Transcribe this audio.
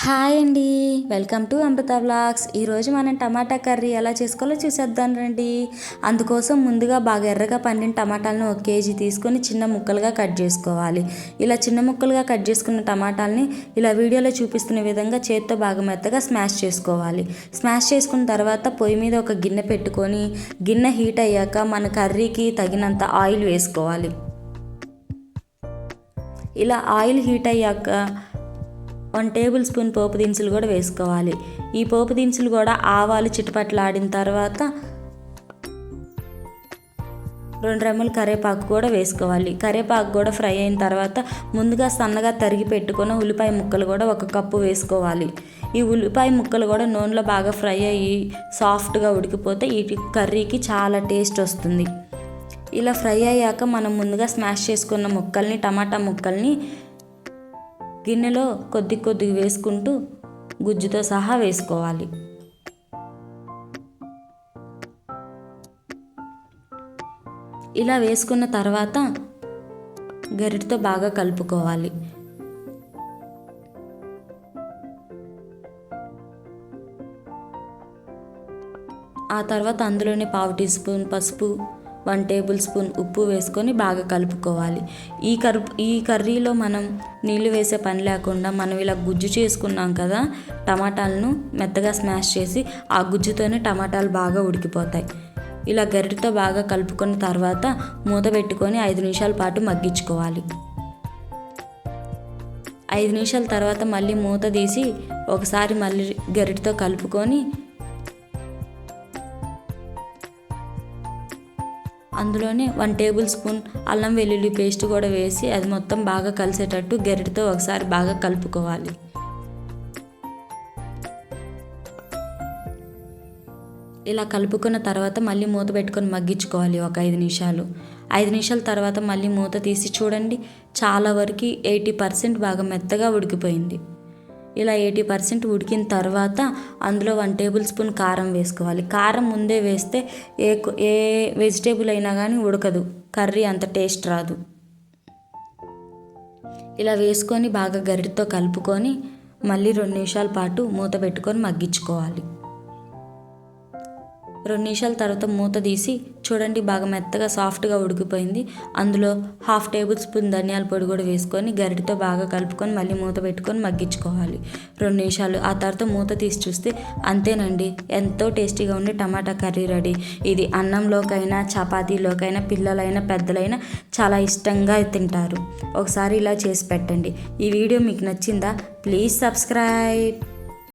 Hi అండి, welcome to Amrutha vlogs. ఈరోజు మనం టమాటా కర్రీ ఎలా చేసుకోవాలో చూసేద్దాం రండి. అందుకోసం ముందుగా బాగా ఎర్రగా పండిన టమాటాలను 1 కేజీ తీసుకొని చిన్న ముక్కలుగా కట్ చేసుకోవాలి. ఇలా చిన్న ముక్కలుగా కట్ చేసుకున్న టమాటాలని ఇలా వీడియోలో చూపిస్తున్న విధంగా చేత్తో బాగా మెత్తగా స్మాష్ చేసుకోవాలి. స్మాష్ చేసుకున్న తర్వాత పొయ్యి మీద ఒక గిన్నె పెట్టుకొని గిన్నె హీట్ అయ్యాక మన కర్రీకి తగినంత ఆయిల్ వేసుకోవాలి. ఇలా ఆయిల్ హీట్ అయ్యాక 1 టేబుల్ స్పూన్ పోపు దినుసులు కూడా వేసుకోవాలి. ఈ పోపు దినుసులు కూడా ఆవాలు చిటపట్లాడిన తర్వాత 2 రెమ్మలు కరివేపాకు కూడా వేసుకోవాలి. కరివేపాకు కూడా ఫ్రై అయిన తర్వాత ముందుగా సన్నగా తరిగి పెట్టుకున్న ఉల్లిపాయ ముక్కలు కూడా 1 కప్పు వేసుకోవాలి. ఈ ఉల్లిపాయ ముక్కలు కూడా నూనెలో బాగా ఫ్రై అయ్యి సాఫ్ట్గా ఉడికిపోతే ఈ కర్రీకి చాలా టేస్ట్ వస్తుంది. ఇలా ఫ్రై అయ్యాక మనం ముందుగా స్మాష్ చేసుకున్న టమాటా ముక్కల్ని గిన్నెలో కొద్దిగా వేసుకుంటూ గుజ్జుతో సహా వేసుకోవాలి. ఇలా వేసుకున్న తర్వాత గరిటెతో బాగా కలుపుకోవాలి. ఆ తర్వాత అందులోనే 1/2 టీ స్పూన్ పసుపు, 1 టేబుల్ స్పూన్ ఉప్పు వేసుకొని బాగా కలుపుకోవాలి. ఈ కర్రీలో మనం నీళ్ళు వేసే పని లేకుండా మనం ఇలా గుజ్జు చేసుకున్నాం కదా, టమాటాలను మెత్తగా స్మాష్ చేసి ఆ గుజ్జుతోనే టమాటాలు బాగా ఉడికిపోతాయి. ఇలా గరిటెతో బాగా కలుపుకున్న తర్వాత మూత పెట్టుకొని 5 నిమిషాల పాటు మగ్గించుకోవాలి. 5 నిమిషాల తర్వాత మళ్ళీ మూత తీసి ఒకసారి మళ్ళీ గరిటెతో కలుపుకొని అందులోనే 1 టేబుల్ స్పూన్ అల్లం వెల్లుల్లి పేస్ట్ కూడా వేసి అది మొత్తం బాగా కలిసేటట్టు గరిటెతో ఒకసారి బాగా కలుపుకోవాలి. ఇలా కలుపుకున్న తర్వాత మళ్ళీ మూత పెట్టుకొని మగ్గించుకోవాలి ఒక 5 నిమిషాలు. 5 నిమిషాల తర్వాత మళ్ళీ మూత తీసి చూడండి, చాలా వరకు 80% బాగా మెత్తగా ఉడికిపోయింది. ఇలా 80% ఉడికిన తర్వాత అందులో 1 టేబుల్ స్పూన్ కారం వేసుకోవాలి. కారం ముందే వేస్తే ఏ వెజిటేబుల్ అయినా కానీ ఉడకదు, కర్రీ అంత టేస్ట్ రాదు. ఇలా వేసుకొని బాగా గరిటెతో కలుపుకొని మళ్ళీ 2 నిమిషాల పాటు మూత పెట్టుకొని మగ్గించుకోవాలి. 2 నిమిషాల తర్వాత మూత తీసి చూడండి, బాగా మెత్తగా సాఫ్ట్గా ఉడికిపోయింది. అందులో 1/2 టేబుల్ స్పూన్ ధనియాల పొడి కూడా వేసుకొని గరిటెతో బాగా కలుపుకొని మళ్ళీ మూత పెట్టుకొని మగ్గించుకోవాలి 2 నిమిషాలు. ఆ తర్వాత మూత తీసి చూస్తే అంతేనండి, ఎంతో టేస్టీగా ఉండే టమాటా కర్రీ రెడీ. ఇది అన్నంలోకైనా చపాతీలోకైనా పిల్లలైనా పెద్దలైనా చాలా ఇష్టంగా తింటారు. ఒకసారి ఇలా చేసి పెట్టండి. ఈ వీడియో మీకు నచ్చిందా? Please subscribe.